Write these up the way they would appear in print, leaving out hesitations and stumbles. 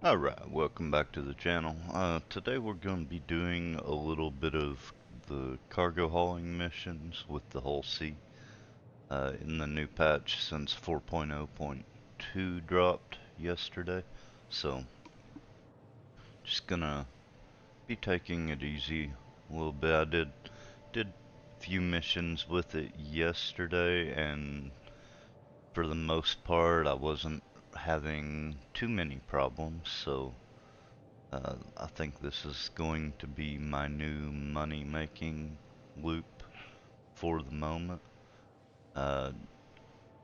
Alright, welcome back to the channel. Today we're going to be doing a little bit of the cargo hauling missions with the Hull C in the new patch since 4.0.2 dropped yesterday. So, just gonna be taking it easy a little bit. I did a few missions with it yesterday, and for the most part I wasn't having too many problems, so I think this is going to be my new money-making loop for the moment. Uh,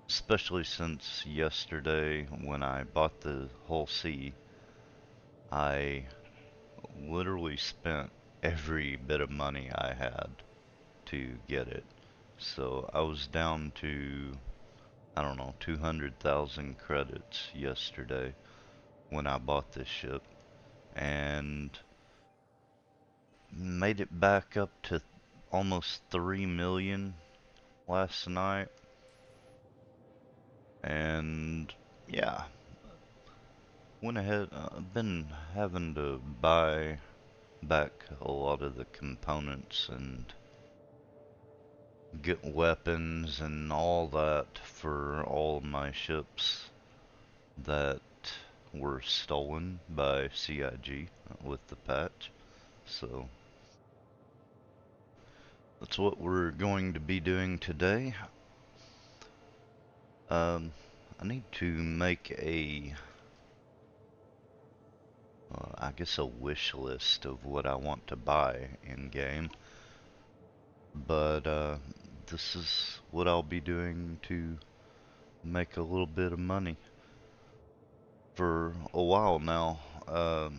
Especially since yesterday when I bought the Hull C, I literally spent every bit of money I had to get it. So I was down to, I don't know, 200,000 credits yesterday when I bought this ship, and made it back up to almost 3 million last night. And yeah, went ahead. I've been having to buy back a lot of the components and get weapons and all that for all of my ships that were stolen by CIG with the patch. So that's what we're going to be doing today. I need to make I guess a wish list of what I want to buy in game, but this is what I'll be doing to make a little bit of money for a while now, at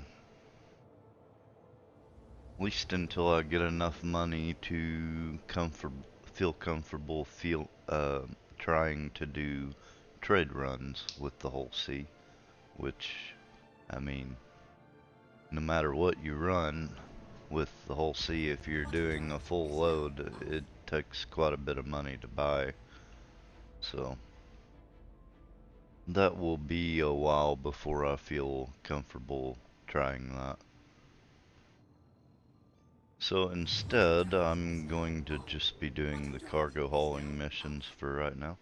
least until I get enough money to feel comfortable trying to do trade runs with the Hull C, which, I mean, no matter what you run with the Hull C, if you're doing a full load, it takes quite a bit of money to buy. So that will be a while before I feel comfortable trying that. So instead, I'm going to just be doing the cargo hauling missions for right now,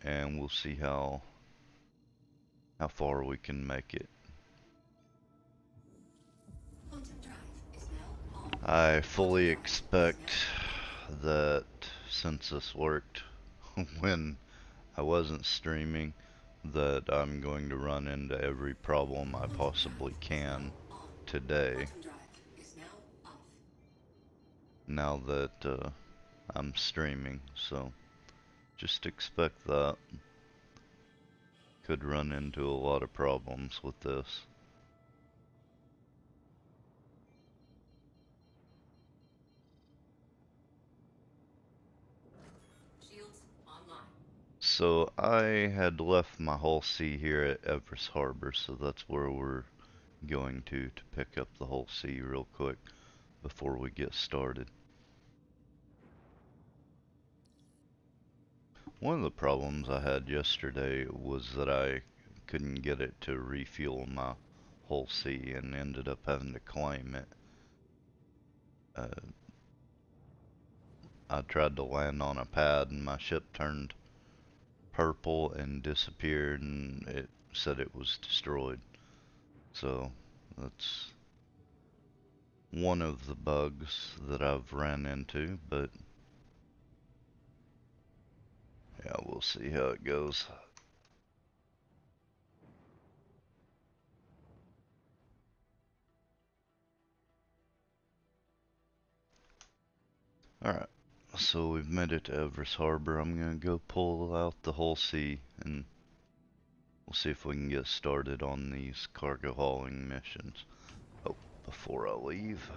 and we'll see how far we can make it. I fully expect that since this worked when I wasn't streaming, that I'm going to run into every problem I possibly can today, now that I'm streaming. So just expect that. Could run into a lot of problems with this. So I had left my Hull C here at Everest Harbor, so that's where we're going to pick up the Hull C real quick before we get started. One of the problems I had yesterday was that I couldn't get it to refuel my Hull C and ended up having to claim it. I tried to land on a pad and my ship turned purple and disappeared, and it said it was destroyed. So that's one of the bugs that I've ran into, but yeah, we'll see how it goes. Alright, so we've made it to Everest Harbor. I'm gonna go pull out the Hull C and we'll see if we can get started on these cargo hauling missions. Oh, before I leave,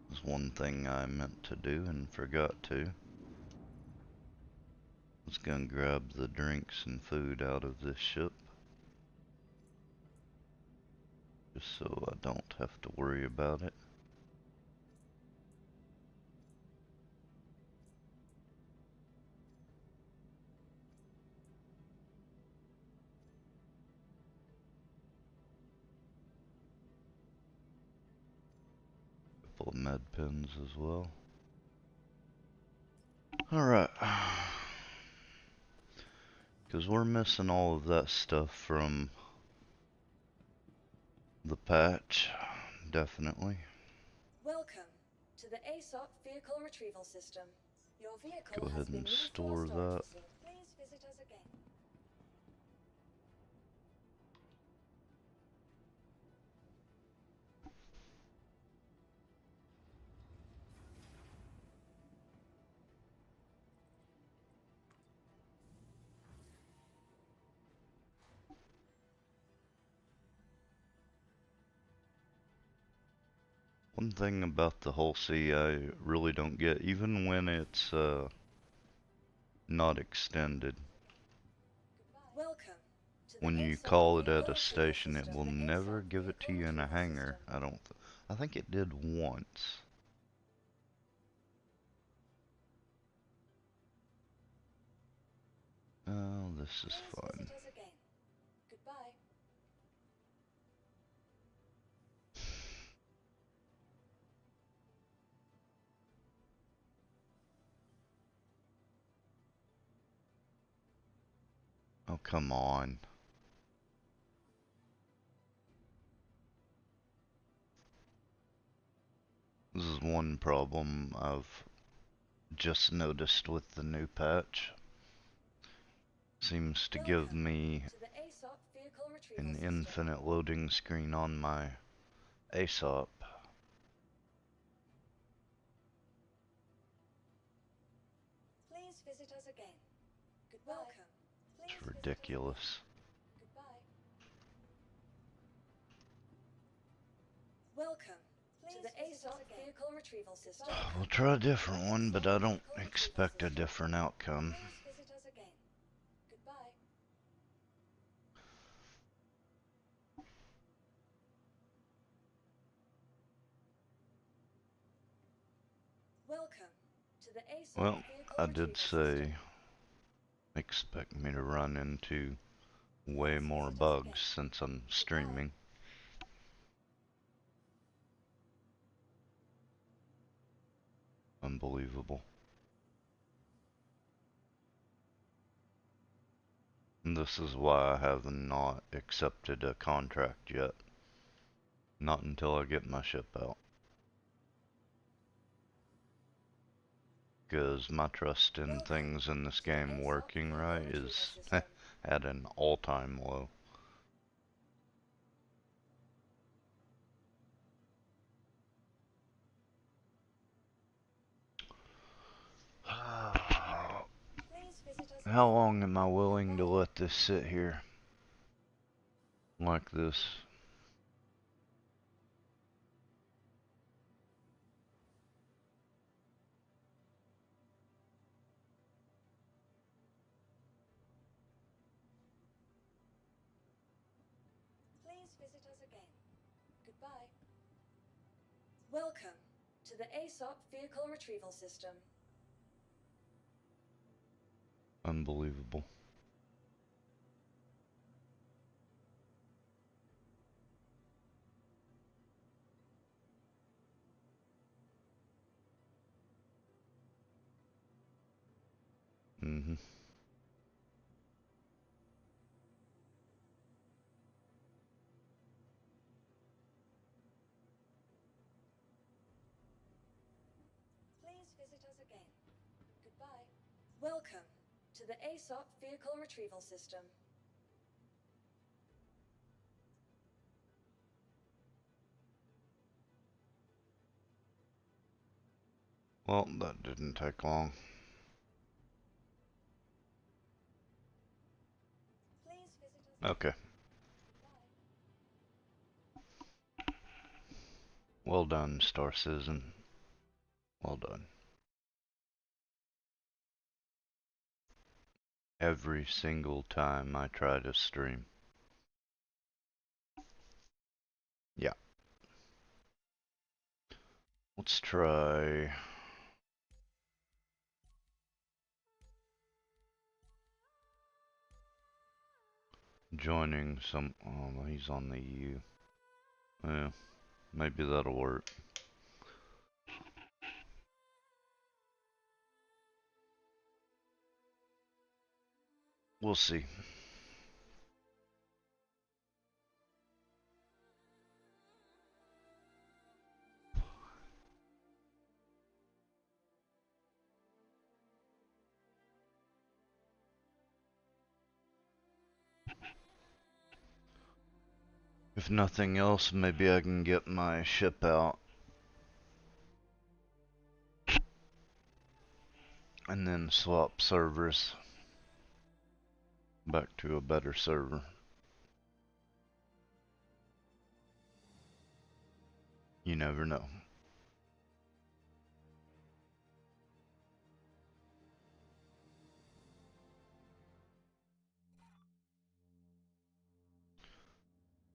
there's one thing I meant to do and forgot to. I was gonna grab the drinks and food out of this ship, just so I don't have to worry about it. couple of med pens as well. Alright. Because we're missing all of that stuff from the patch, definitely. Welcome to the ASOP Vehicle Retrieval System. Your vehicle Go has ahead been and moved to store our storage that. facility. Please visit us again. One thing about the Hull C I really don't get, even when it's not extended, Welcome to the when you ASOP call it at Vehicle a Retrieval station, it System. will The never ASOP give it to Vehicle you in a Retrieval hangar. System. I think it did once. Oh, this is Please fun. visit us again. Goodbye. Oh, come on. This is one problem I've just noticed with the new patch. Seems to give me to the ASOP Vehicle Retrieval an System. infinite loading screen on my ASOP. Please visit us again. Goodbye. Welcome. Please It's ridiculous. Goodbye. Welcome to the ASOP Vehicle Retrieval System. We'll try a different one, but I don't expect a different outcome. Please visit us again. Goodbye. Welcome to the ASOP Well, Vehicle I did Retrieval say System. expect me to run into way more bugs since I'm streaming. Unbelievable. And this is why I have not accepted a contract yet. Not until I get my ship out. Because my trust in things in this game working right is at an all-time low. How long am I willing to let this sit here? Like this? Please visit us again. Goodbye. Welcome to the ASOP Vehicle Retrieval System. Unbelievable. Mm-hmm. Please visit us again. Goodbye. Welcome to the ASOP Vehicle Retrieval System. Well, that didn't take long. Please visit us. Okay. Well done, Star Citizen. Well done. Every single time I try to stream. Yeah. Let's try... joining some... oh, he's on the U. Yeah, maybe that'll work. We'll see. If nothing else, maybe I can get my ship out and then swap servers back to a better server. You never know.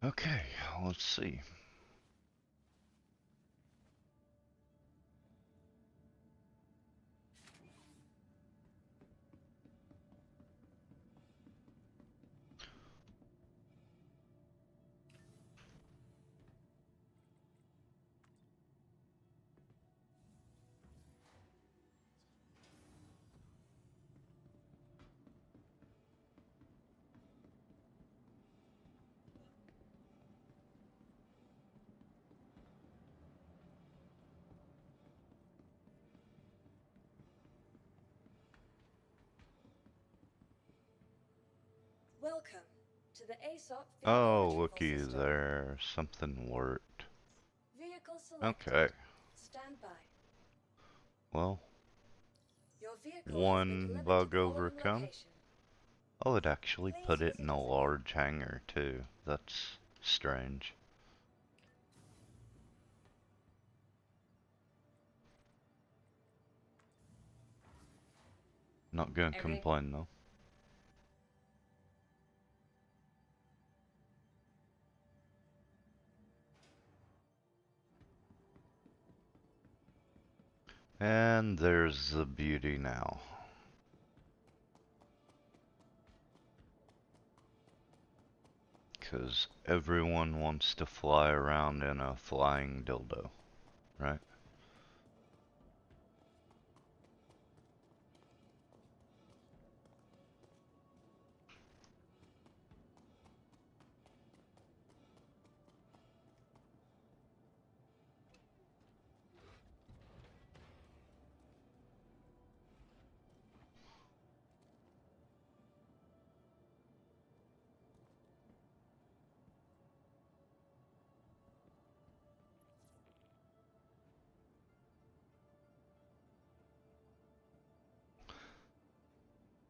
Okay, let's see. Welcome to the ASOP vehicle Oh, retrieval looky system. there. Something worked. Vehicle selected. Okay. Stand by. Well, Your vehicle has been one delivered to bug the following overcome. location. Oh, it actually Please put it visit in a us again. large hangar, too. That's strange. Not gonna complain, though. And there's the beauty now. Because everyone wants to fly around in a flying dildo, right?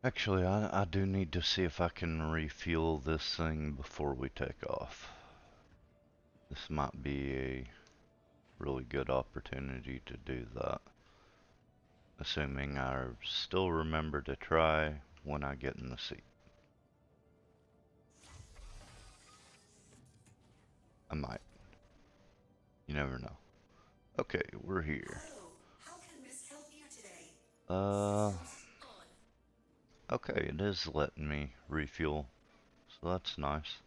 Actually, I do need to see if I can refuel this thing before we take off. This might be a really good opportunity to do that. Assuming I still remember to try when I get in the seat. I might. You never know. Okay, we're here. How can Miss help you today? Okay, it is letting me refuel, so that's nice.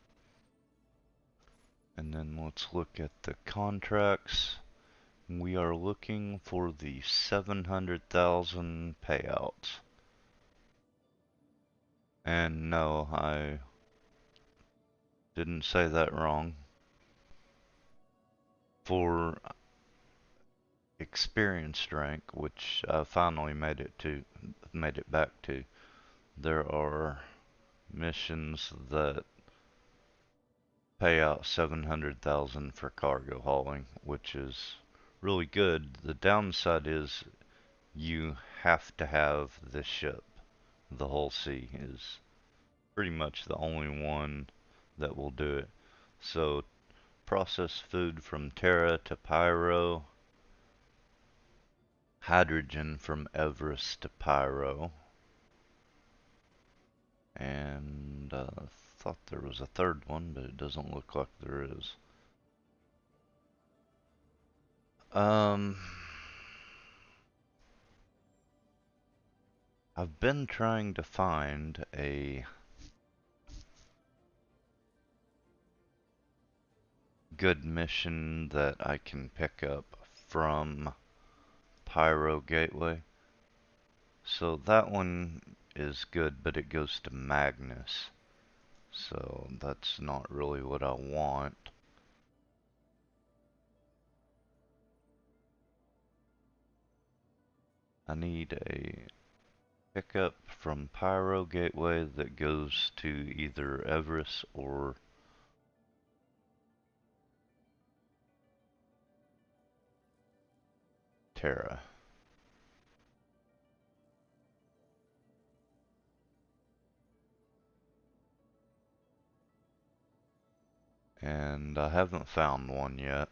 And then let's look at the contracts. We are looking for the 700,000 payouts. And no, I didn't say that wrong. For experienced rank, which I finally made it back to, there are missions that pay out 700,000 for cargo hauling, which is really good. The downside is you have to have the ship. The Hull C is pretty much the only one that will do it. So process food from Terra to Pyro, hydrogen from Everest to Pyro, and thought there was a third one, but it doesn't look like there is. I've been trying to find a good mission that I can pick up from Pyro Gateway. So that one is good, but it goes to Magnus. So that's not really what I want. I need a pickup from Pyro Gateway that goes to either Everest or Terra. And I haven't found one yet.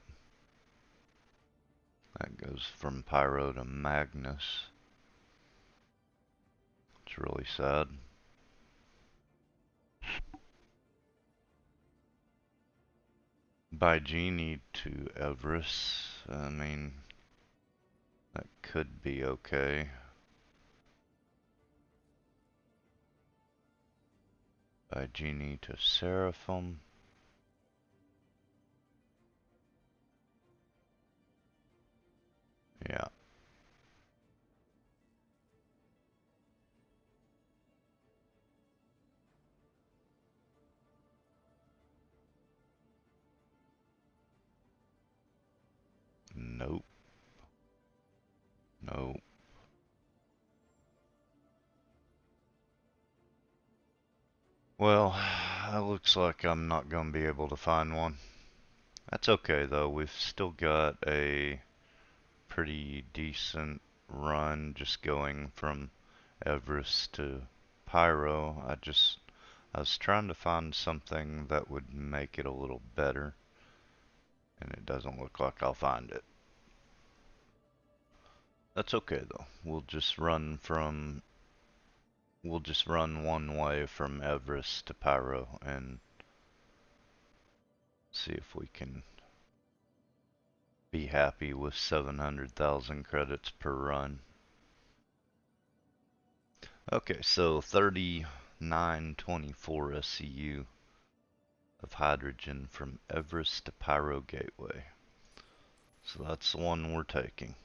That goes from Pyro to Magnus. It's really sad. By Genie to Everest, I mean, that could be okay. By Genie to Seraphim. Yeah. Nope. Nope. Well, it looks like I'm not gonna be able to find one. That's okay though, we've still got a pretty decent run just going from Everest to Pyro. I was trying to find something that would make it a little better, and it doesn't look like I'll find it. That's okay though. We'll just run one way from Everest to Pyro and see if we can be happy with 700,000 credits per run. Okay, so 3924 SCU of hydrogen from Everest to Pyro Gateway. So that's the one we're taking.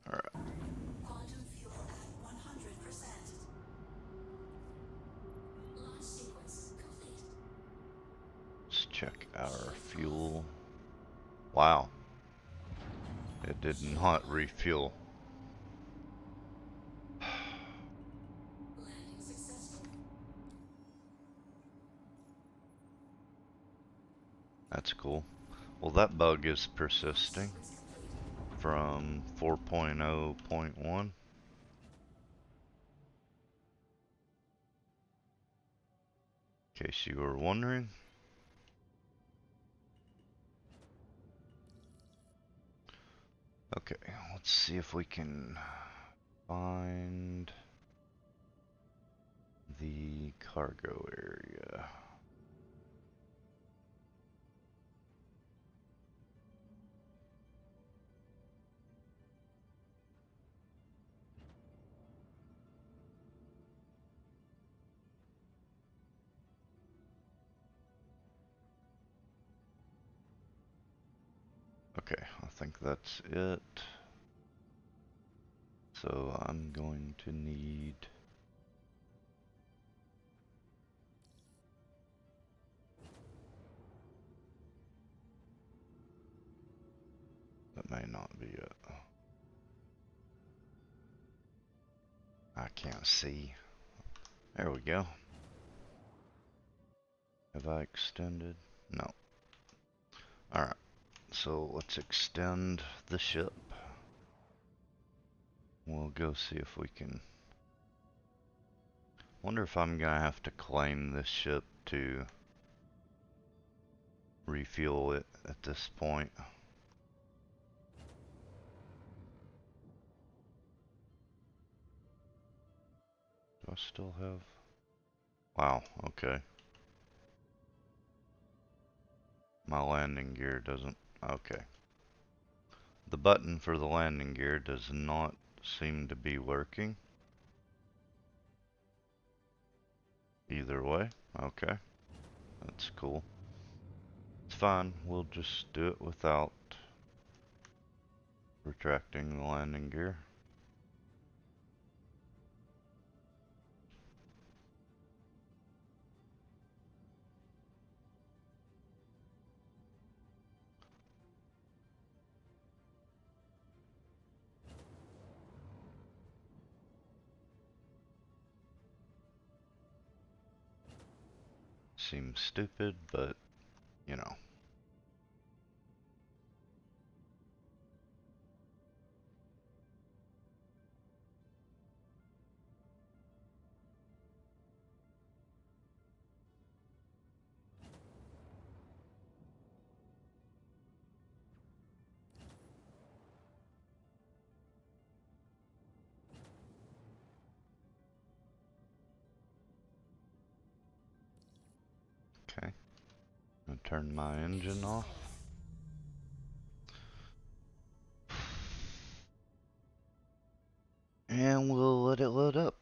Alright. Quantum fuel at 100%. Launch sequence complete. Let's check our fuel. Wow. It did not refuel. Landing successful. That's cool. Well, that bug is persisting Sequence complete. from 4.0.1. In case you were wondering. Okay, let's see if we can find the cargo area. Okay, I think that's it. So I'm going to need that may not be it. I can't see. There we go. Have I extended? No. Alright, so let's extend the ship. We'll go see if we can. Wonder if I'm gonna have to claim this ship to refuel it at this point. Do I still have? Wow, okay. My landing gear doesn't. Okay. The button for the landing gear does not seem to be working. Either way, okay. That's cool. It's fine, we'll just do it without retracting the landing gear. seems stupid, but, you know. Okay. I'm gonna turn my engine off. And we'll let it load up.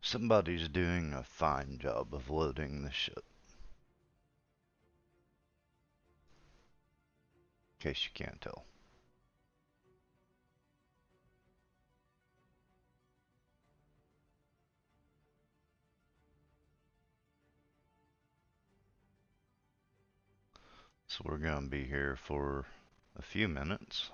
Somebody's doing a fine job of loading the ship. In case you can't tell. So we're gonna be here for a few minutes.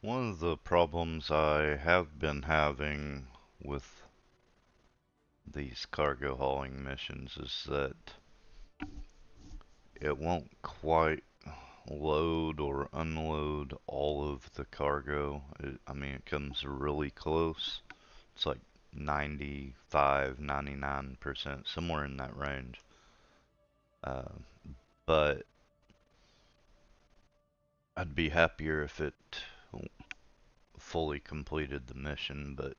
One of the problems I have been having with these cargo hauling missions is that it won't quite load or unload all of the cargo. I mean, it comes really close. It's like 95, 99%, somewhere in that range. But I'd be happier if it fully completed the mission, but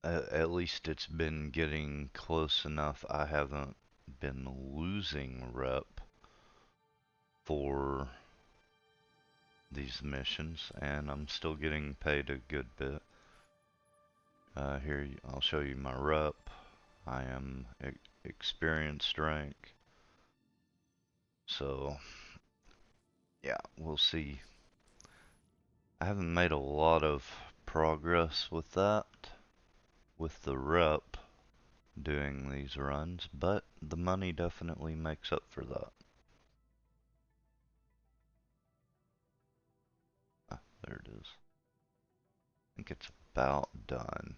at least it's been getting close enough. I haven't been losing rep for these missions, and I'm still getting paid a good bit. Here, I'll show you my rep. I am experienced rank. So, yeah, we'll see. I haven't made a lot of progress with that, with the rep doing these runs, but the money definitely makes up for that. Ah, there it is. I think it's about done.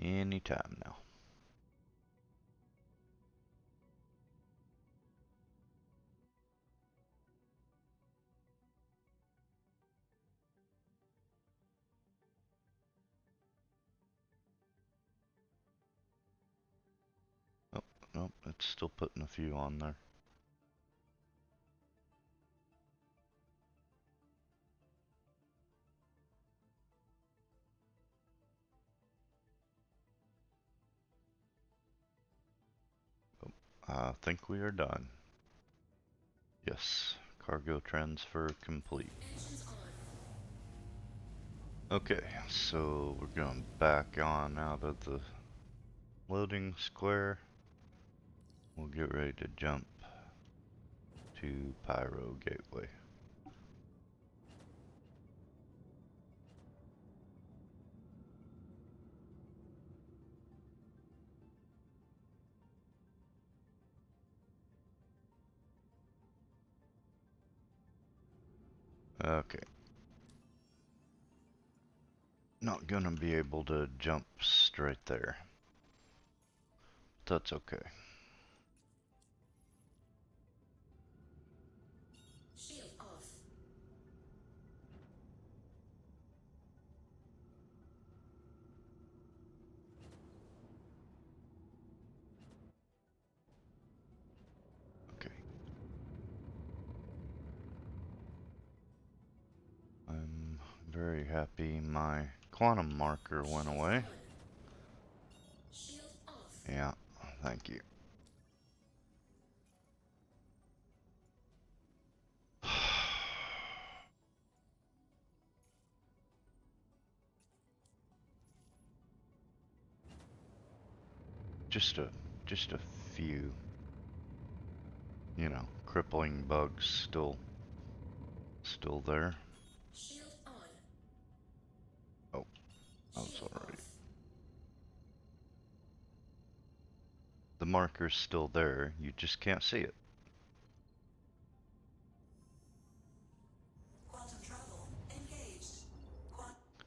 Anytime now. Oh, nope, it's still putting a few on there. Oh, I think we are done. Yes, cargo transfer complete. Okay, so we're going back on out of the loading square. We'll get ready to jump to Pyro Gateway. Okay. Not gonna be able to jump straight there. That's okay. Shield off. Okay. I'm very happy my quantum marker went away. Shield off. Yeah, thank you. just a just a few, crippling bugs still there. Shield on. Oh, I was Shield already. off. The marker's still there, you just can't see it. Quantum travel engaged.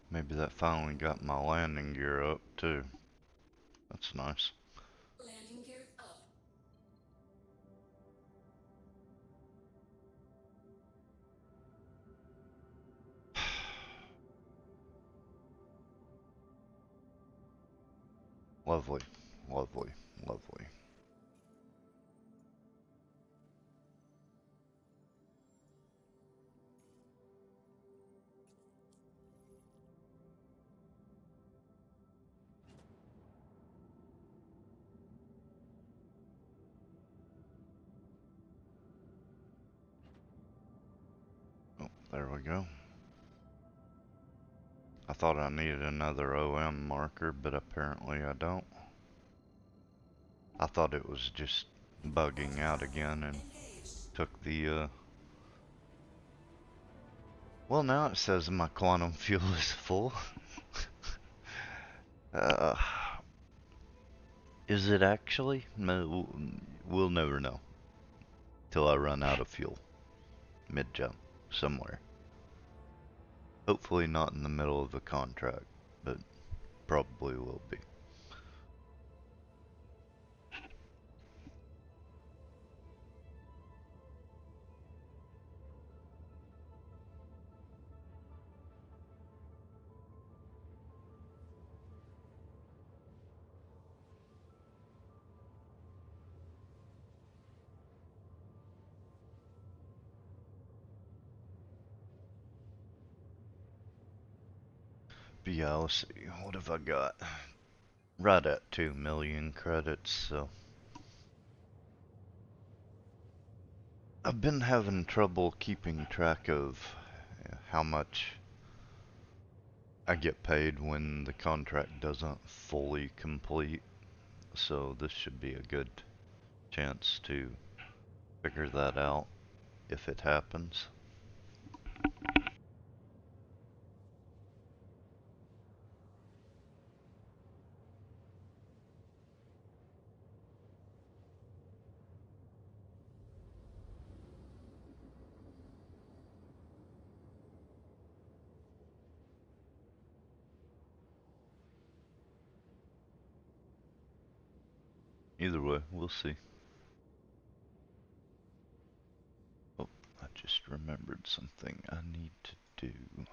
Maybe that finally got my landing gear up too. That's nice. Landing gear up. Lovely, lovely, lovely. Oh, there we go. I thought I needed another OM marker, but apparently I don't. I thought it was just bugging out again and took the, Well, now it says my quantum fuel is full. uh, is it actually? No, we'll never know. Till I run out of fuel. Mid-jump. Somewhere. Hopefully not in the middle of the contract, but probably will be. But yeah, let's see. What have I got? Right at 2 million credits, so. I've been having trouble keeping track of how much I get paid when the contract doesn't fully complete, so this should be a good chance to figure that out if it happens. Either way, we'll see. Oh, I just remembered something I need to do.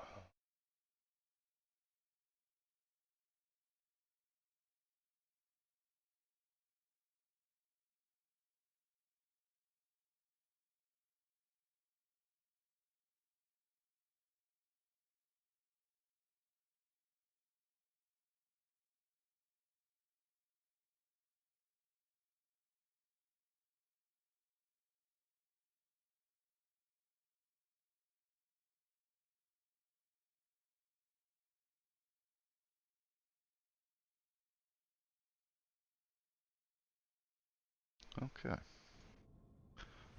Okay.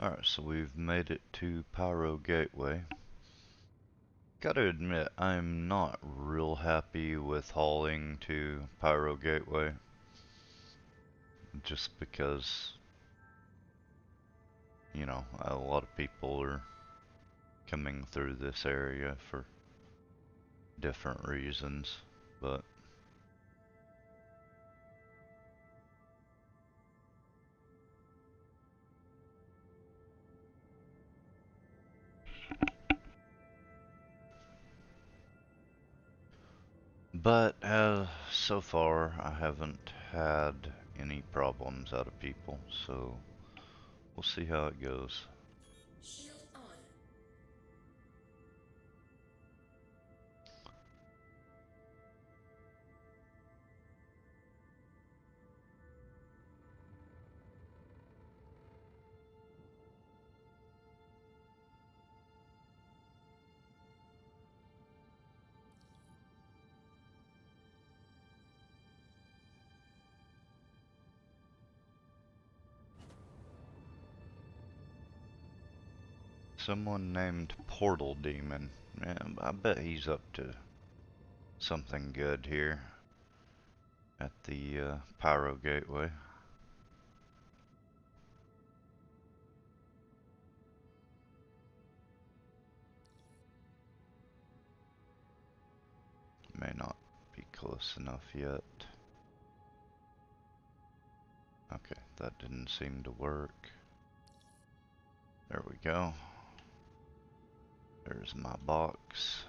Alright, so we've made it to Pyro Gateway. Gotta admit, I'm not real happy with hauling to Pyro Gateway. Just because, a lot of people are coming through this area for different reasons, but so far I haven't had any problems out of people, so we'll see how it goes. Shield on. Someone named Portal Demon. Yeah, I bet he's up to something good here at the Pyro Gateway. May not be close enough yet. Okay, that didn't seem to work. There we go. There's my box.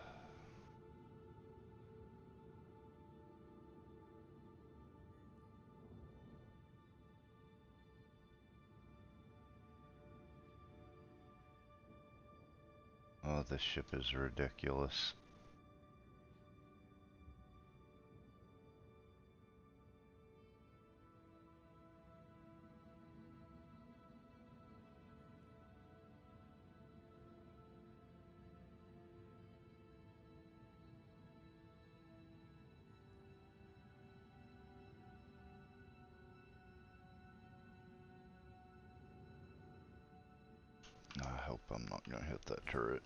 Oh, this ship is ridiculous. I hope I'm not gonna hit that turret.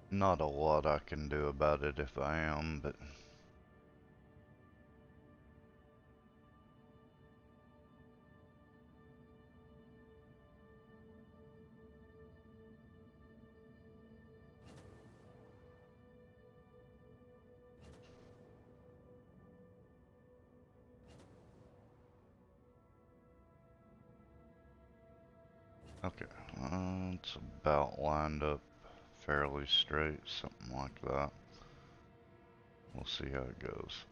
Not a lot I can do about it if I am, but... Okay, it's about lined up fairly straight, something like that. We'll see how it goes.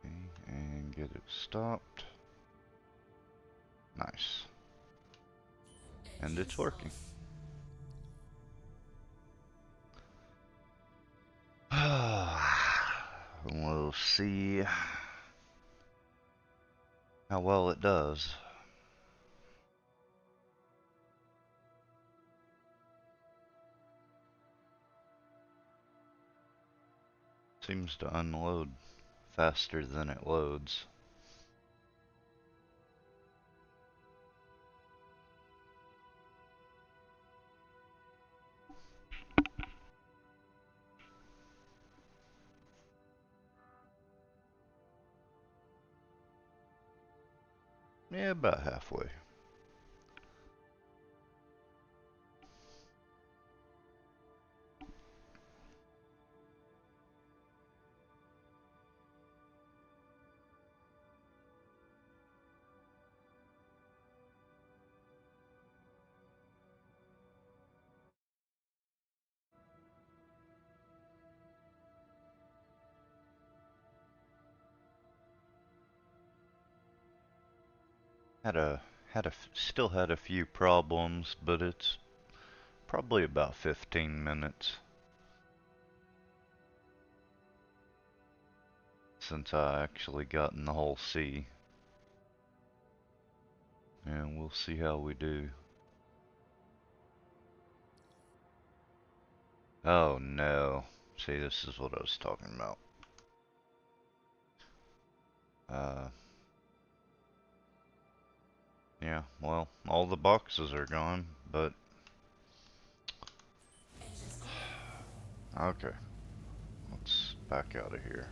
Okay, and get it stopped. Nice. And it's working. We'll see how well it does. Seems to unload faster than it loads. Yeah, about halfway. Still had a few problems, but it's probably about 15 minutes since I actually got in the whole sea. And we'll see how we do. Oh no. See, this is what I was talking about. Yeah, well, all the boxes are gone, but... Okay. Let's back out of here.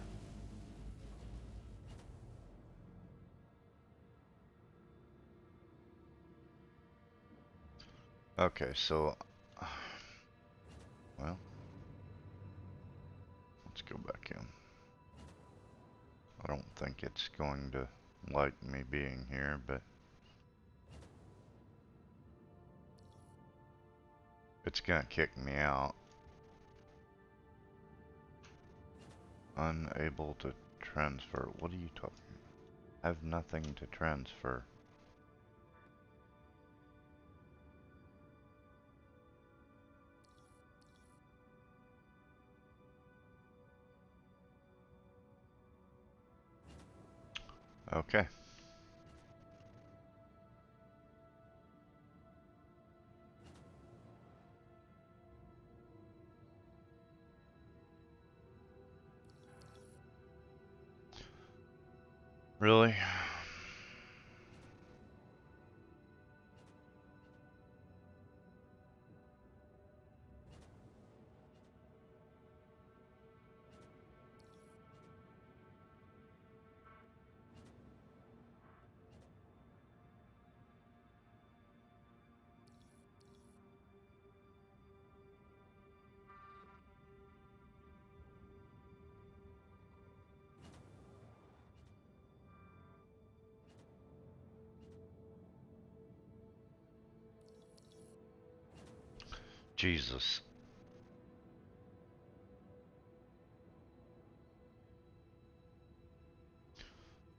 Okay, so... Well... Let's go back in. I don't think it's going to like me being here, but... It's gonna kick me out. Unable to transfer. What are you talking about? I have nothing to transfer. Okay. Really? Jesus.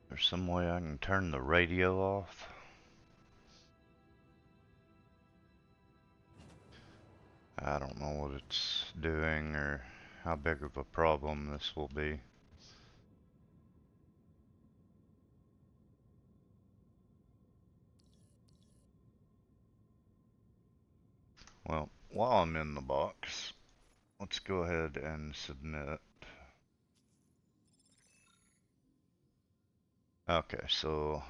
There's some way I can turn the radio off? I don't know what it's doing or how big of a problem this will be. Well, while I'm in the box, let's go ahead and submit. Okay, so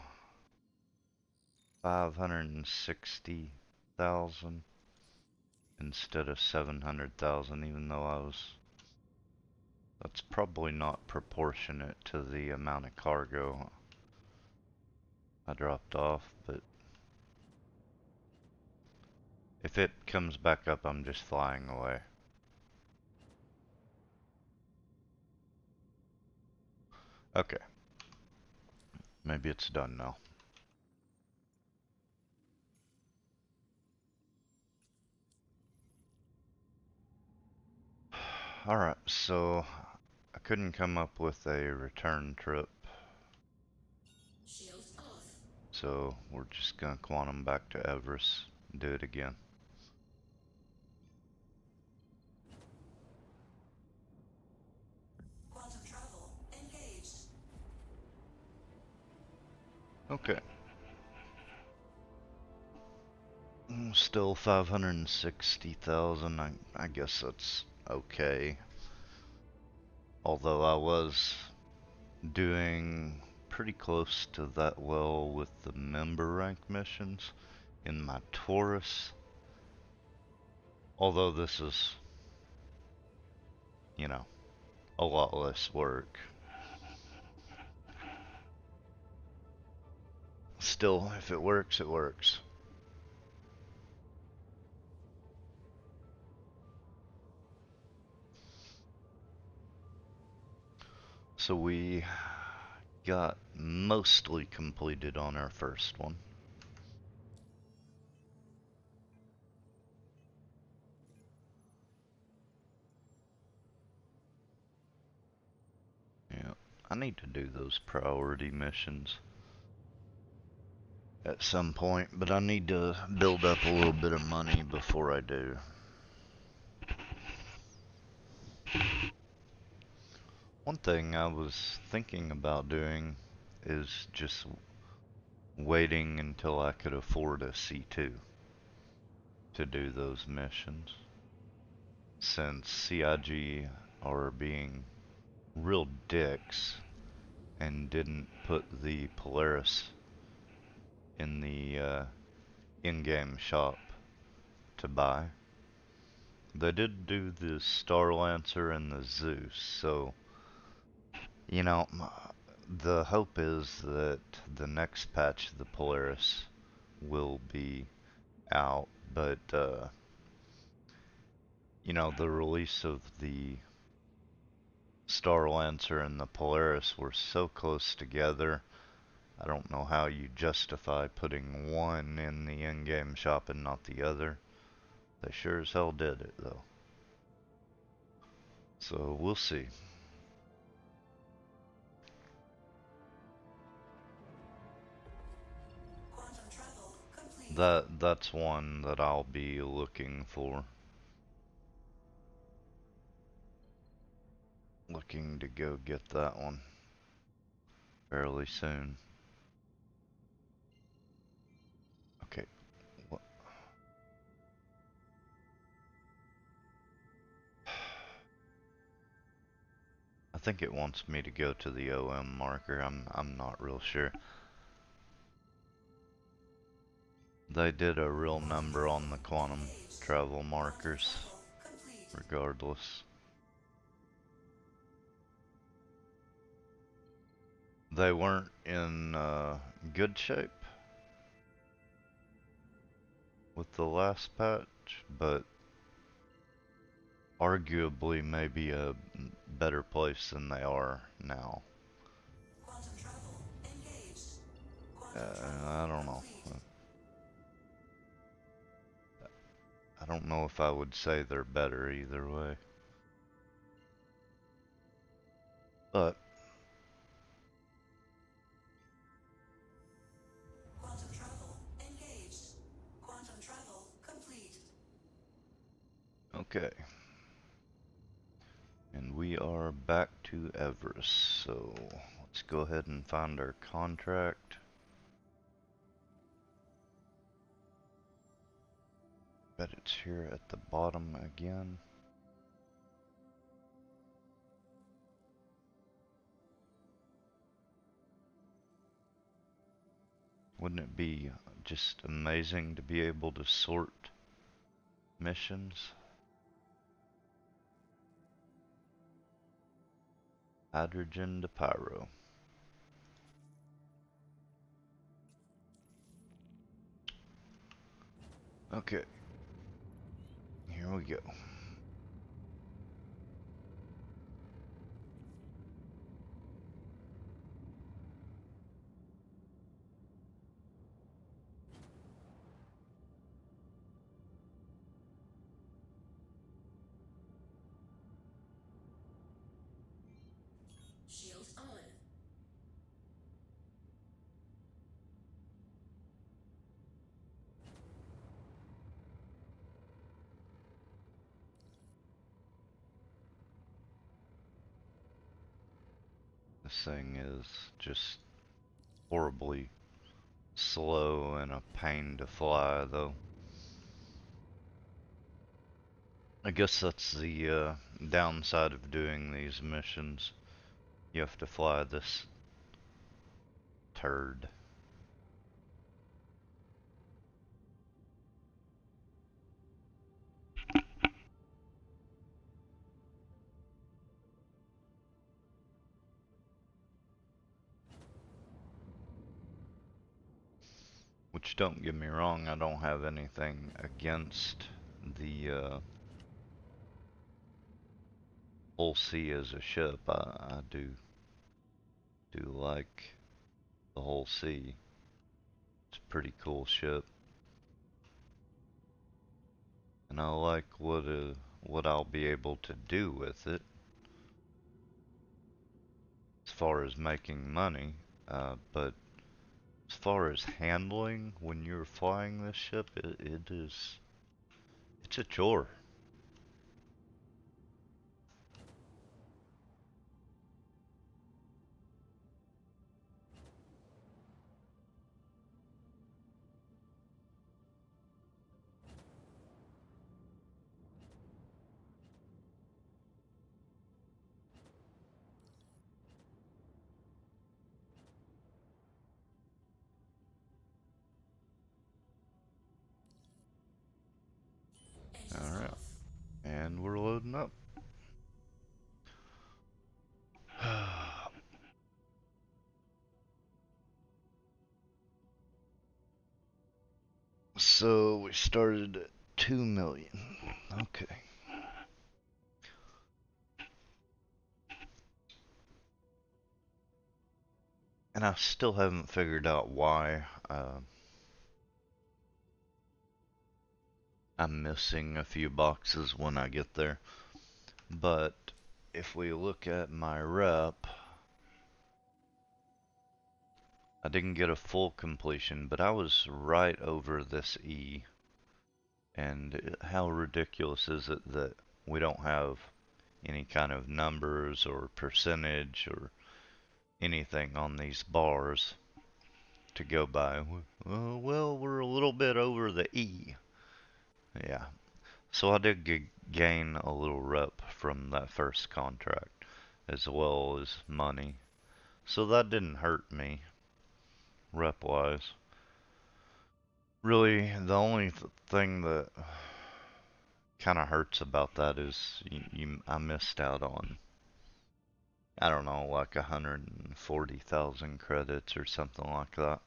560,000 instead of 700,000, even though that's probably not proportionate to the amount of cargo I dropped off, but if it comes back up, I'm just flying away. Okay. Maybe it's done now. Alright, so I couldn't come up with a return trip, Shields off. so we're just gonna quantum back to Everest and do it again. Quantum travel engaged. Okay. Still 560,000. I guess that's okay. Although I was doing pretty close to that well with the member rank missions in my Taurus. Although this is, you know, a lot less work. Still, if it works, it works. So we got mostly completed on our first one. Yeah, I need to do those priority missions at some point, but I need to build up a little bit of money before I do. One thing I was thinking about doing is just waiting until I could afford a C2 to do those missions, since CIG are being real dicks and didn't put the Polaris in the in-game shop to buy. They did do the Star Lancer and the Zeus, so you know, the hope is that the next patch of the Polaris will be out, but you know, the release of the Star Lancer and the Polaris were so close together. I don't know how you justify putting one in the in-game shop and not the other. They sure as hell did it, though. So we'll see. Quantum travel complete. That's one that I'll be looking for. Looking to go get that one fairly soon. Okay. What? I think it wants me to go to the OM marker. I'm not real sure. They did a real number on the quantum travel markers, regardless. They weren't in good shape with the last patch, but arguably maybe a better place than they are now. Quantum travel engaged. I don't know. I don't know if I would say they're better either way. But Quantum travel engaged. Quantum travel complete. okay. And we are back to Everest, so let's go ahead and find our contract. Bet it's here at the bottom again. Wouldn't it be just amazing to be able to sort missions? Hydrogen to pyro. Okay. Here we go. Shields on. This thing is just horribly slow and a pain to fly, though. I guess that's the downside of doing these missions. You have to fly this turd. Which, don't get me wrong, I don't have anything against the Hull C as a ship. I do like the Hull C. It's a pretty cool ship, and I like what I'll be able to do with it as far as making money. But as far as handling when you're flying this ship, it's a chore. Engines Alright, off. and we're loading up. So we started at 2 million. Okay. And I still haven't figured out why I'm missing a few boxes when I get there. But if we look at my rep, I didn't get a full completion, but I was right over this E. And how ridiculous is it that we don't have any kind of numbers or percentage or anything on these bars to go by? Well, we're a little bit over the E. Yeah. So I did gain a little rep from that first contract. as well as money. So that didn't hurt me, rep-wise. Really, the only thing that kind of hurts about that is I missed out on, I don't know, like 140,000 credits or something like that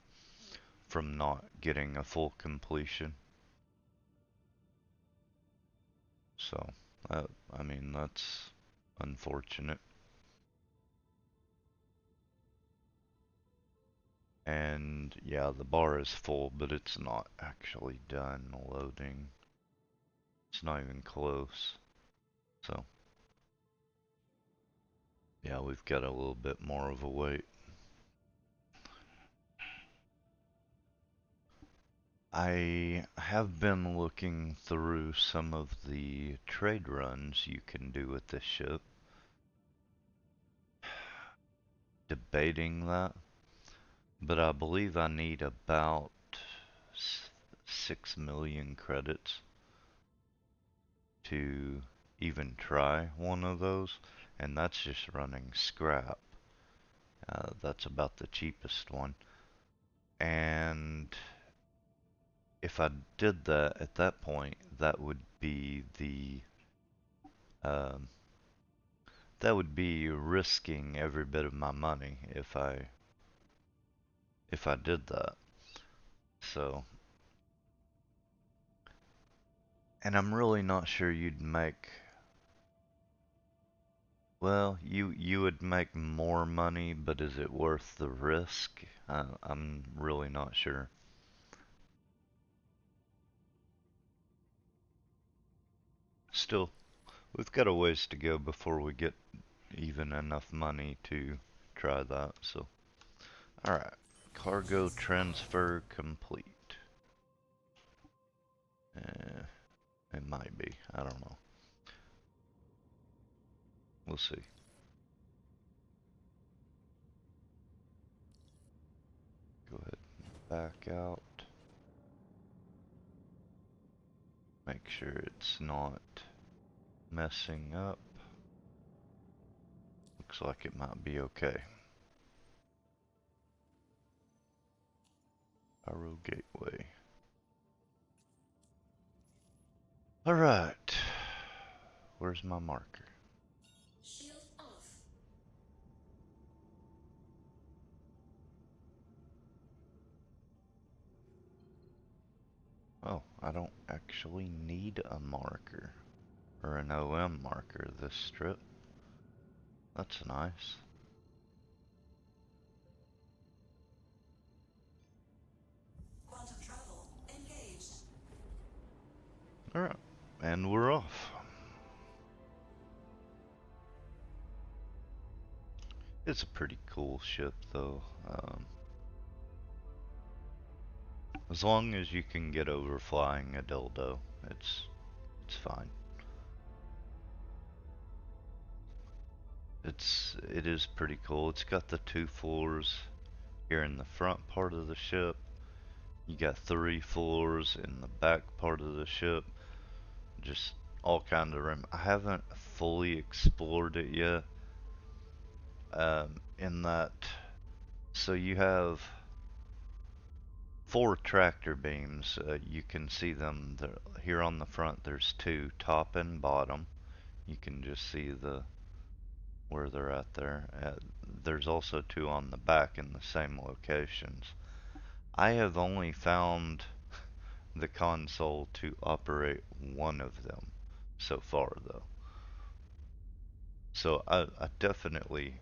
from not getting a full completion. So, I mean, that's unfortunate. And yeah, the bar is full, but it's not actually done loading. It's not even close. So, yeah, we've got a little bit more of a wait. I have been looking through some of the trade runs you can do with this ship, debating that, but I believe I need about 6 million credits to even try one of those, and that's just running scrap. That's about the cheapest one. And if I did that at that point, um, that would be risking every bit of my money if I did that. So, and I'm really not sure you'd make, well, you would make more money, but is it worth the risk? I'm really not sure. Still, we've got a ways to go before we get even enough money to try that. So, alright. Cargo transfer complete. It might be. I don't know. We'll see. Go ahead and back out. Make sure it's not messing up. Looks like it might be okay. Pyro Gateway. Alright. Where's my marker? Shield off. Oh, I don't actually need a marker. Or an OM marker this strip. That's nice. Quantum travel engaged. Alright. And we're off. It's a pretty cool ship though. As long as you can get over flying a dildo, it's fine. It is pretty cool. It's got the 2 floors here in the front part of the ship. You got 3 floors in the back part of the ship. Just all kind of room. I haven't fully explored it yet. In that, so you have 4 tractor beams. You can see them here on the front. There's 2, top and bottom. You can just see where they're at there. There's also 2 on the back in the same locations. I have only found the console to operate one of them so far though. So I definitely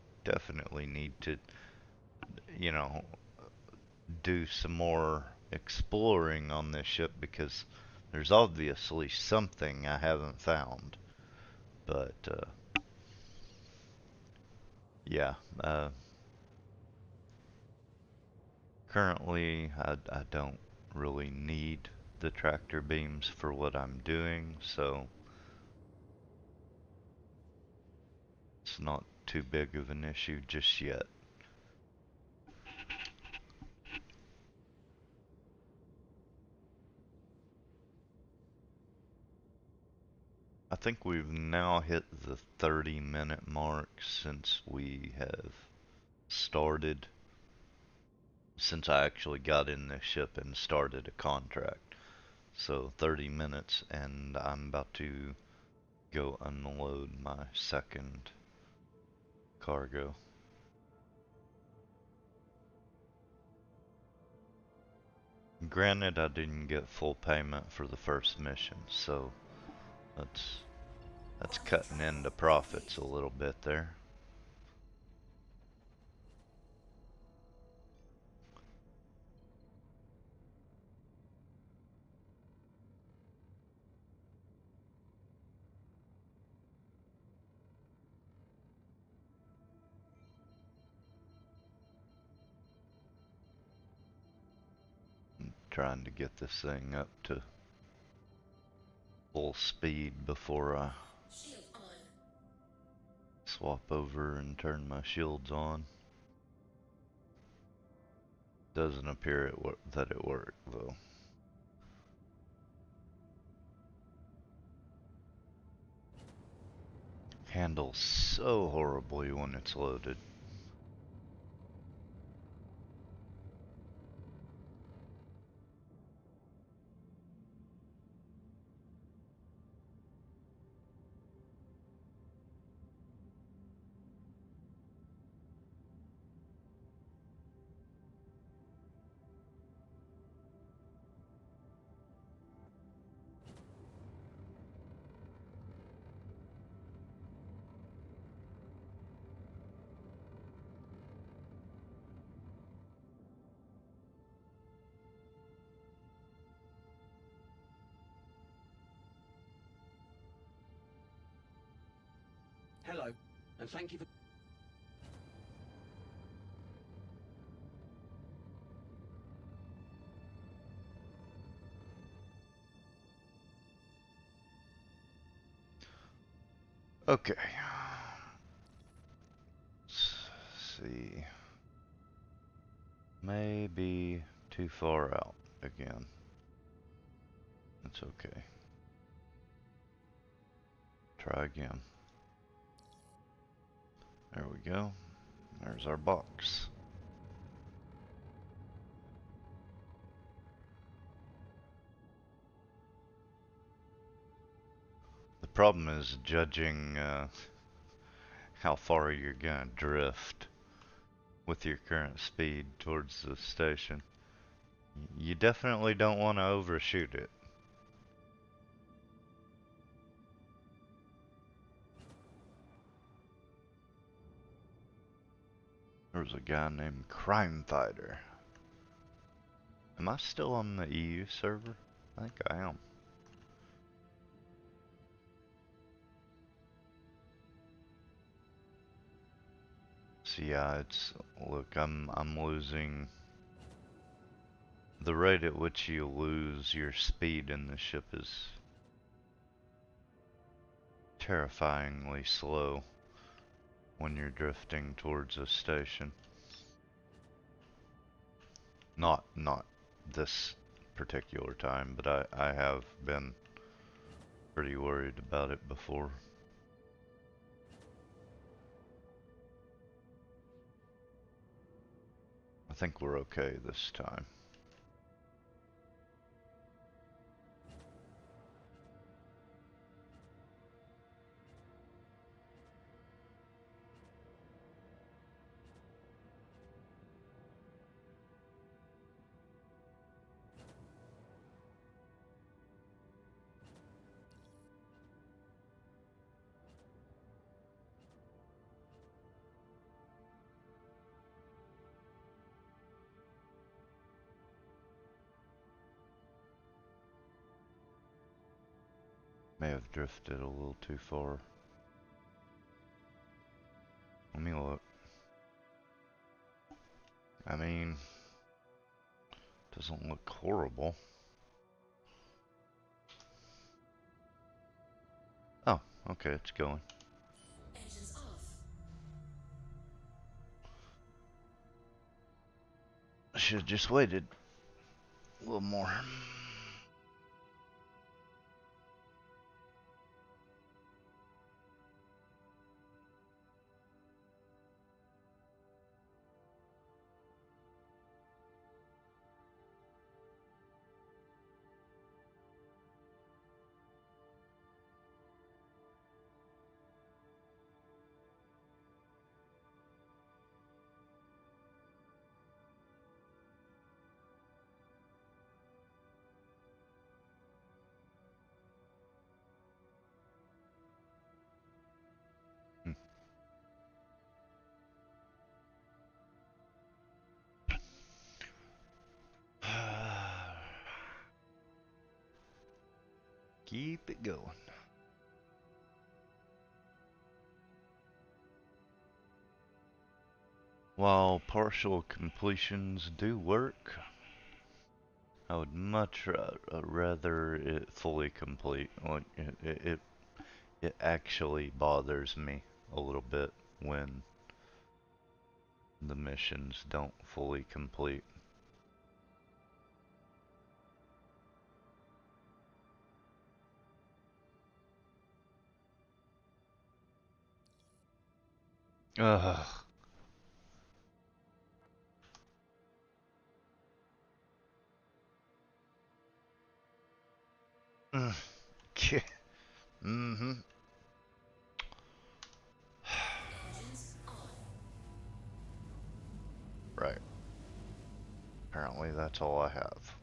need to, you know, do some more exploring on this ship because there's obviously something I haven't found. But yeah, currently I don't really need the tractor beams for what I'm doing, so it's not too big of an issue just yet. I think we've now hit the 30-minute mark since we have started, since I actually got in this ship and started a contract. So 30 minutes, and I'm about to go unload my second cargo. Granted, I didn't get full payment for the first mission, so that's cutting into profits a little bit there. Trying to get this thing up to full speed before I Shield on. swap over and turn my shields on. Doesn't appear that it worked though. Handles so horribly when it's loaded. Hello, and thank you for... Okay. Let's see. Maybe too far out again. That's okay. Try again. There we go. There's our box. The problem is judging how far you're gonna drift with your current speed towards the station. You definitely don't want to overshoot it. There was a guy named Crime Fighter. Am I still on the EU server? I think I am. So yeah, look, I'm losing the rate at which you lose your speed in the ship is terrifyingly slow when you're drifting towards a station. Not this particular time, but I have been pretty worried about it before. I think we're okay this time. May have drifted a little too far. Let me look. I mean, doesn't look horrible. Oh, okay, it's going. Engines off. I should have just waited a little more. keep it going. While partial completions do work, I would much rather it fully complete. Like it actually bothers me a little bit when the missions don't fully complete. Ugh. Mm-hmm. Engines on. Right. Apparently that's all I have.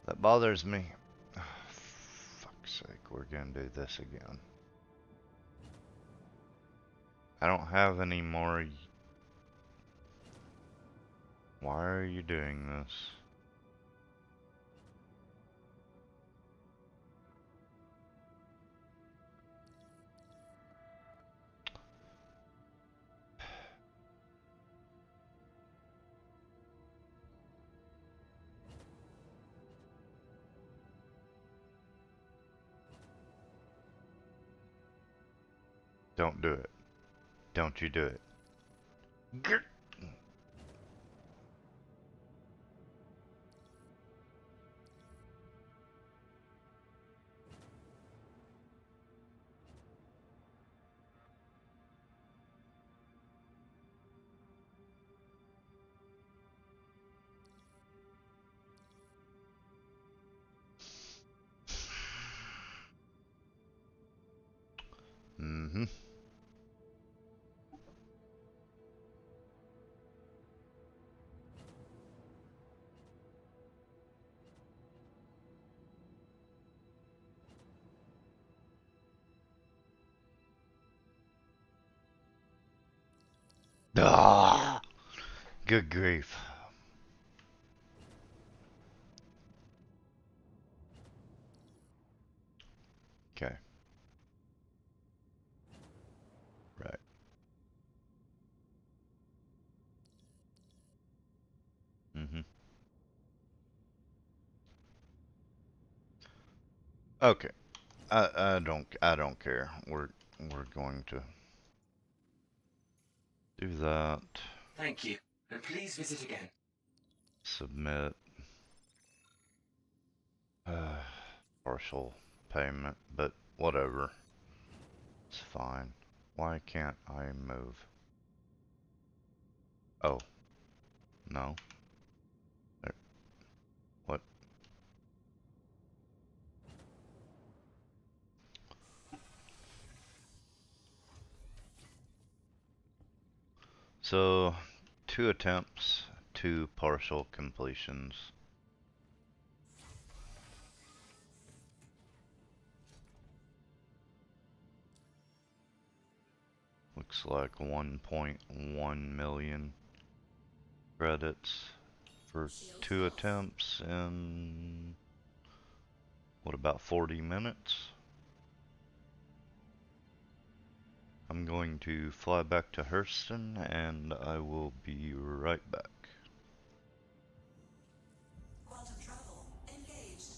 That bothers me. Fuck's sake, we're gonna do this again. I don't have any more. Why are you doing this? Don't do it. Don't you do it. Grr. Mm-hmm. Ah, good grief. Okay. Right. Mm-hmm. Okay. I don't care. We're going to do that. Thank you, and please visit again. Submit. Uh, partial payment, but whatever. It's fine. Why can't I move? Oh, no. There. What? So, 2 attempts, 2 partial completions. Looks like 1.1 million credits for 2 attempts in, what, about 40 minutes? I'm going to fly back to Hurston and I will be right back. Quantum travel engaged.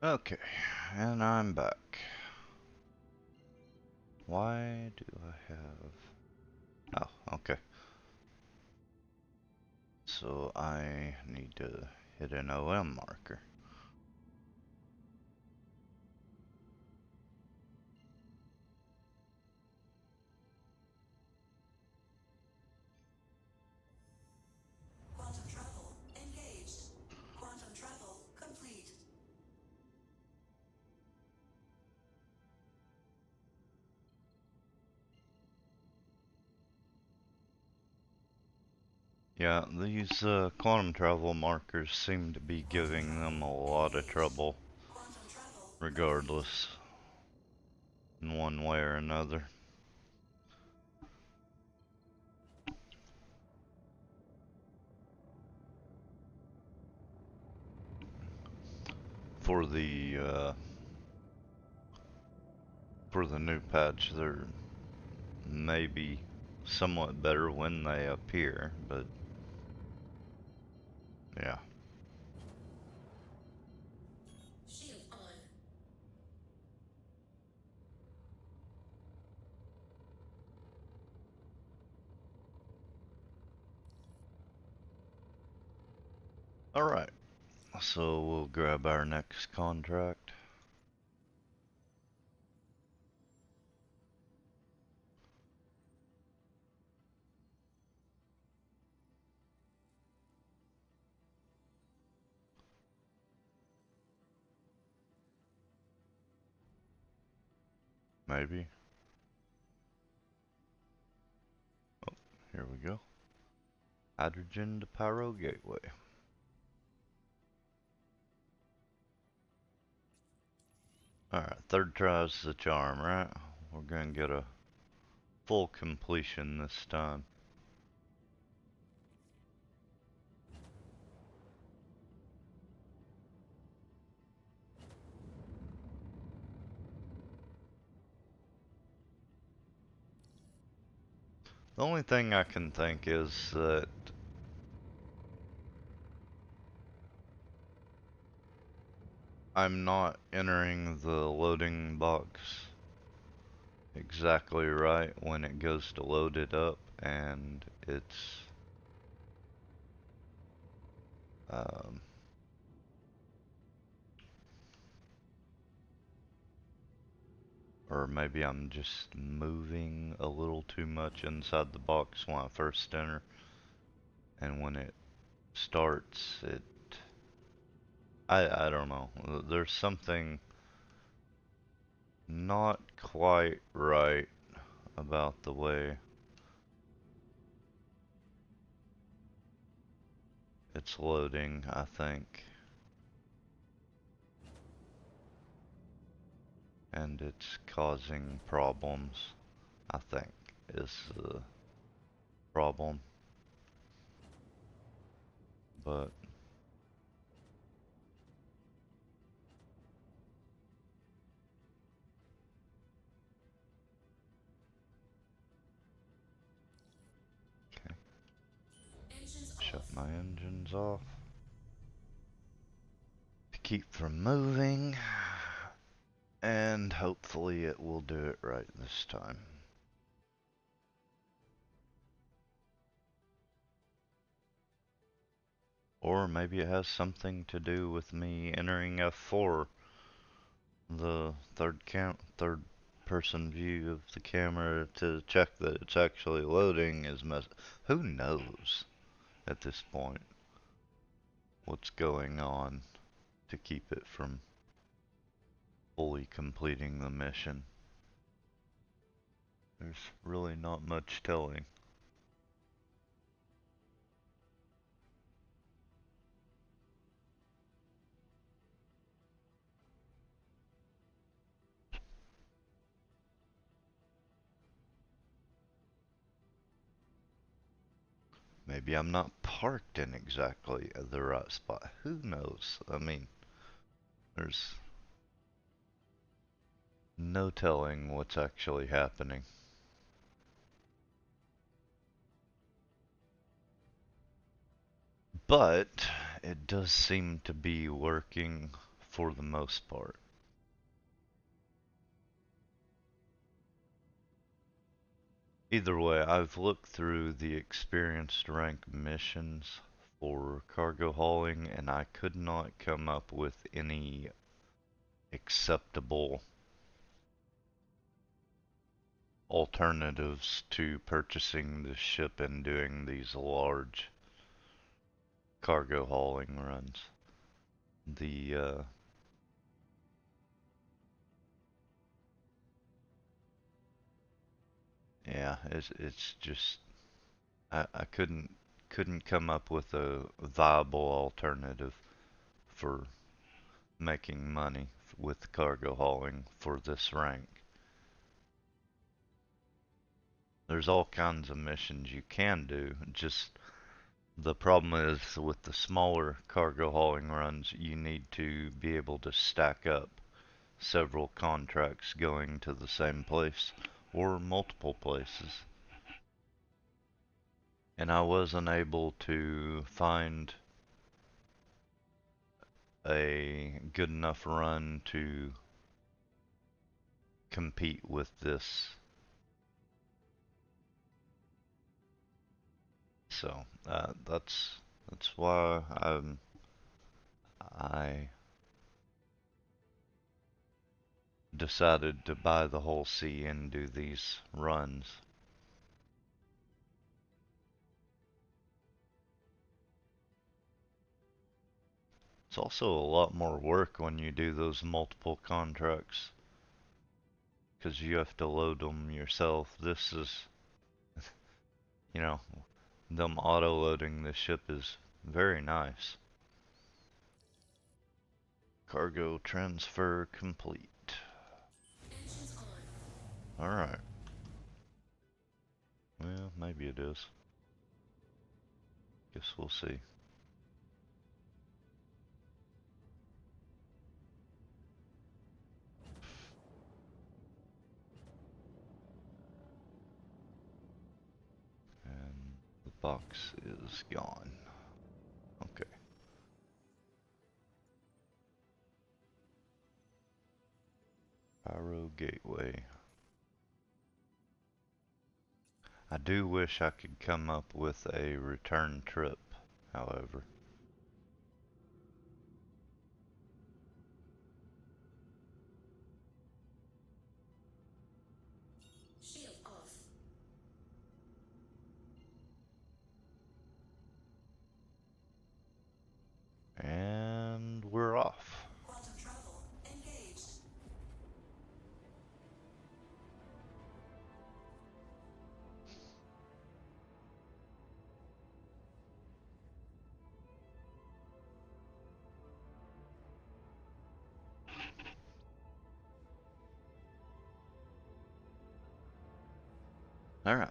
Okay, and I'm back. Why do I have... Oh, okay. So I need to hit an OM marker. Quantum travel engaged. Quantum travel complete. Yeah, these quantum travel markers seem to be giving them a lot of trouble, Quantum travel regardless, in one way or another. For the new patch, they're maybe somewhat better when they appear, but yeah. shield on. Alright, so we'll grab our next contract. Maybe. Oh, here we go. Hydrogen to Pyro Gateway. Alright, third try's the charm, right? We're gonna get a full completion this time. The only thing I can think is that I'm not entering the loading box exactly right when it goes to load it up, and it's um, or maybe I'm just moving a little too much inside the box when I first enter, and when it starts, I don't know. There's something not quite right about the way it's loading, I think. And it's causing problems, I think, is the problem. But okay, Engines shut off. my engines off to keep from moving, and hopefully it will do it right this time. Or maybe it has something to do with me entering F4, the third person view of the camera, to check that it's actually loading is who knows at this point what's going on to keep it from fully completing the mission. There's really not much telling. Maybe I'm not parked in exactly the right spot. Who knows? I mean, there's no telling what's actually happening. But it does seem to be working for the most part. Either way, I've looked through the experienced rank missions for cargo hauling and I could not come up with any acceptable alternatives to purchasing the ship and doing these large cargo hauling runs. The yeah, it's just I couldn't come up with a viable alternative for making money with cargo hauling for this rank. There's all kinds of missions you can do, just the problem is with the smaller cargo hauling runs, you need to be able to stack up several contracts going to the same place or multiple places. And I wasn't able to find a good enough run to compete with this. So that's why I decided to buy the Hull C and do these runs. It's also a lot more work when you do those multiple contracts, because you have to load them yourself. This is, you know, them auto-loading the ship is very nice. Cargo transfer complete. Engines on. Alright. Well, maybe it is. Guess we'll see. And the box is gone. Okay. Pyro Gateway. I do wish I could come up with a return trip, however. Shield off. And we're off. Quantum travel engaged. Alright.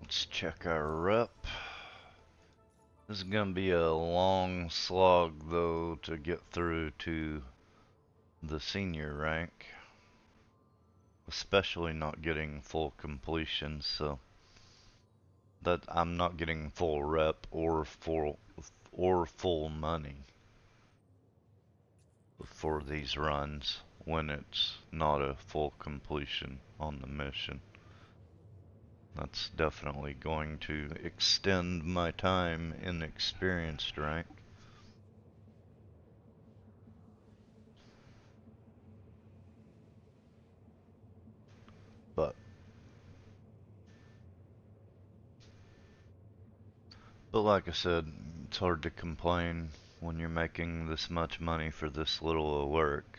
Let's check our rep. This is gonna be a long slog though to get through to the senior rank. Especially not getting full completion, so that I'm not getting full rep or full money for these runs when it's not a full completion on the mission. That's definitely going to extend my time in experienced rank. But like I said, it's hard to complain when you're making this much money for this little work.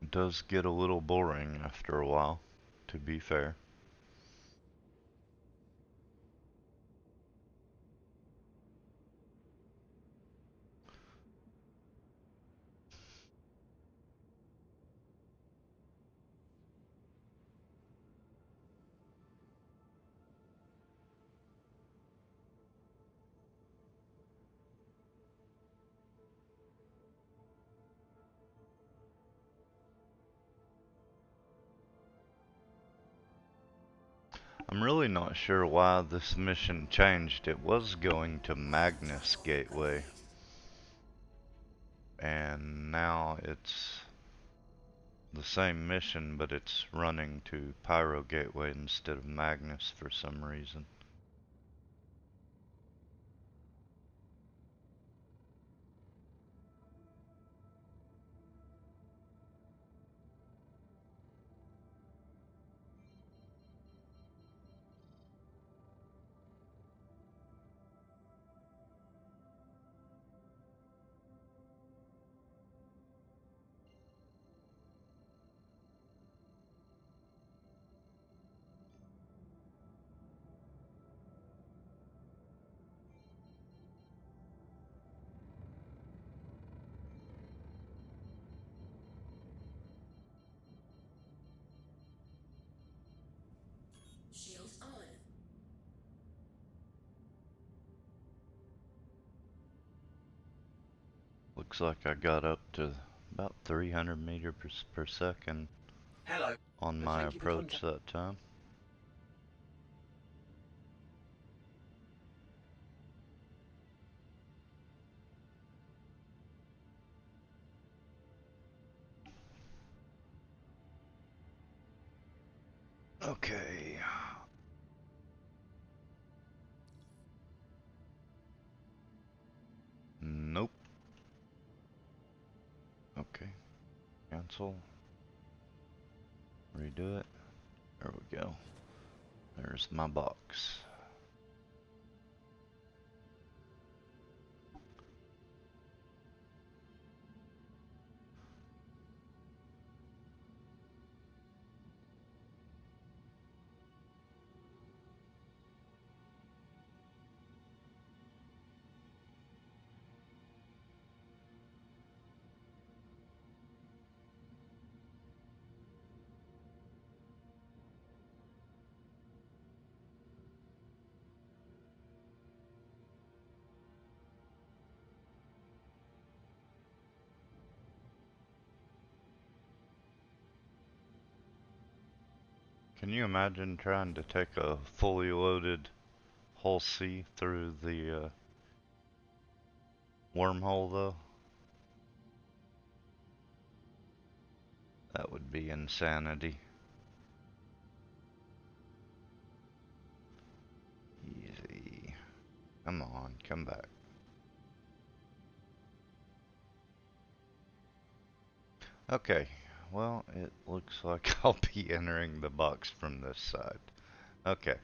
It does get a little boring after a while, to be fair. I'm really not sure why this mission changed. It was going to Magnus Gateway, and now it's the same mission, but it's running to Pyro Gateway instead of Magnus for some reason. Shields on. Looks like I got up to about 300 meters per second Hello, on and my thank you for approach that time. Okay. Nope. Okay. Cancel. Redo it. There we go. There's my box. Can you imagine trying to take a fully loaded Hull C through the wormhole though? That would be insanity. Easy. Come on, come back. Okay, well, it looks like I'll be entering the box from this side. Okay.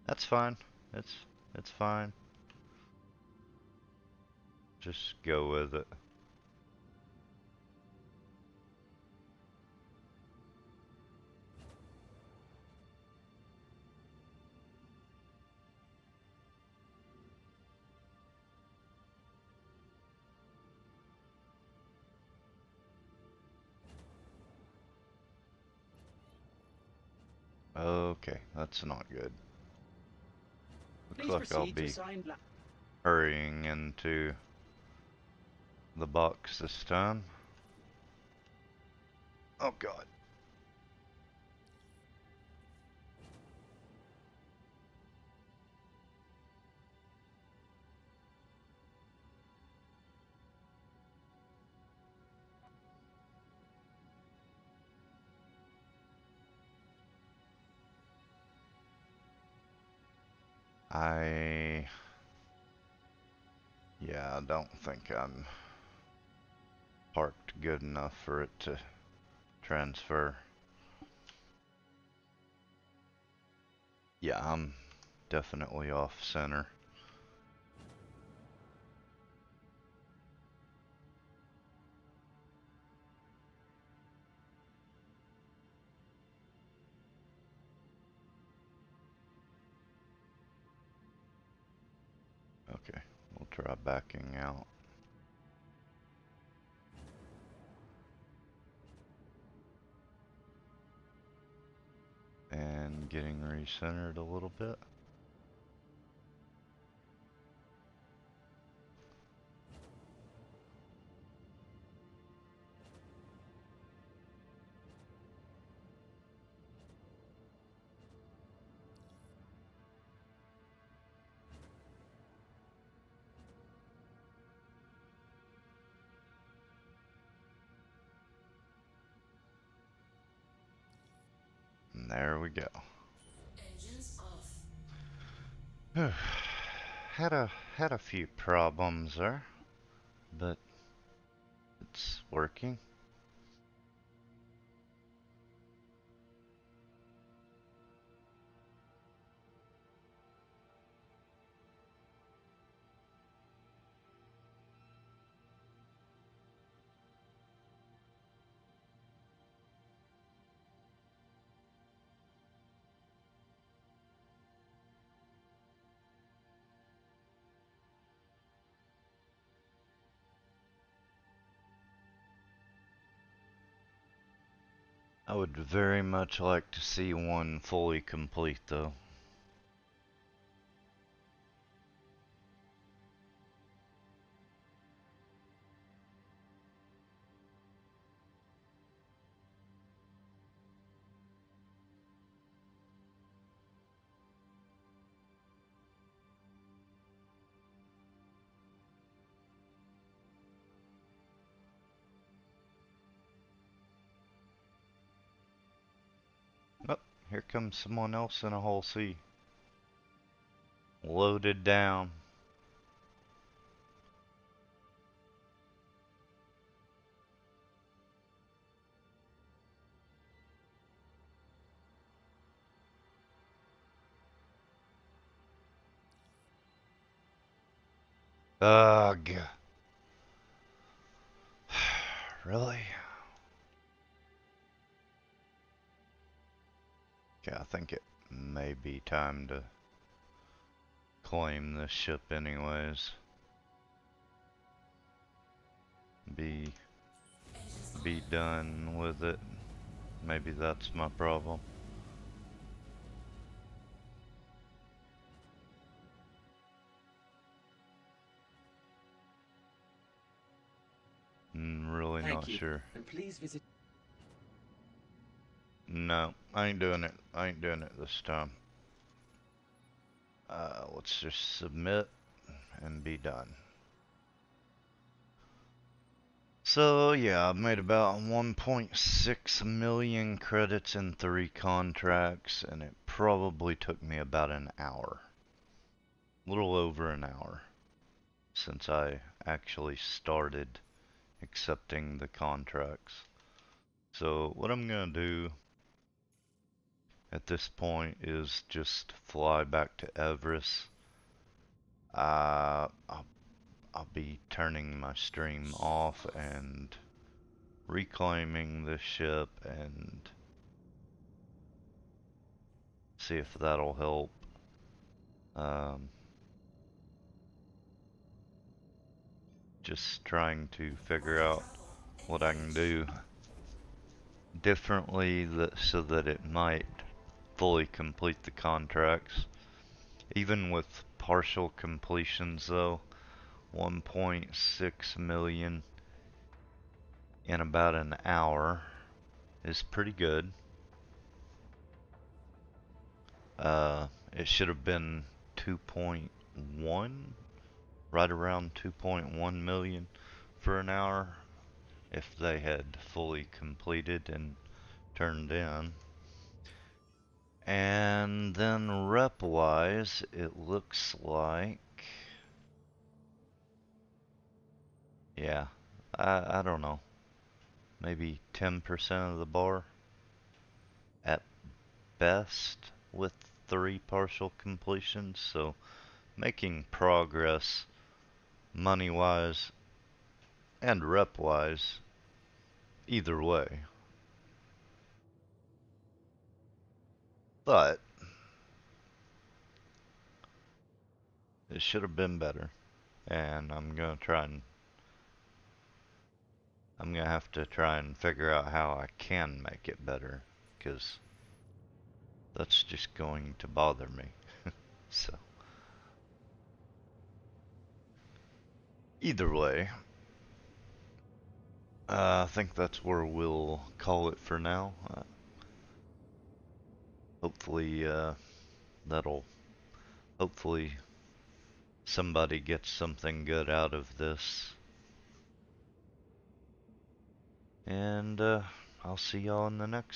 That's fine. It's fine. Just go with it. Okay, that's not good. Looks Please like I'll proceed to be sign hurrying into the box this time. Oh god. Yeah, I don't think I'm parked good enough for it to transfer. Yeah, I'm definitely off center. Okay, we'll try backing out. And getting recentered a little bit. There we go. Engines off. Had a few problems there, but it's working. I would very much like to see one fully complete though. Oh, here comes someone else in a whole sea. Loaded down. Ugh. Really? Okay, I think it may be time to claim this ship anyways. Be done with it. Maybe that's my problem. Really Thank not you. sure. And please visit. No, I ain't doing it. I ain't doing it this time. Let's just submit and be done. So yeah, I've made about 1.6 million credits in 3 contracts, and it probably took me about an hour. A little over an hour since I actually started accepting the contracts. So what I'm gonna do at this point is just fly back to Everest. I'll be turning my stream off and reclaiming the ship and see if that'll help. Just trying to figure out what I can do differently so that it might fully complete the contracts. Even with partial completions though, 1.6 million in about an hour is pretty good. It should have been 2.1, right around 2.1 million for an hour if they had fully completed and turned in. And then rep wise, it looks like, yeah, I don't know, maybe 10% of the bar at best with 3 partial completions. So making progress money wise and rep wise either way. But it should have been better, and I'm gonna have to try and figure out how I can make it better, because that's just going to bother me. So either way, I think that's where we'll call it for now. Hopefully hopefully somebody gets something good out of this. And I'll see y'all in the next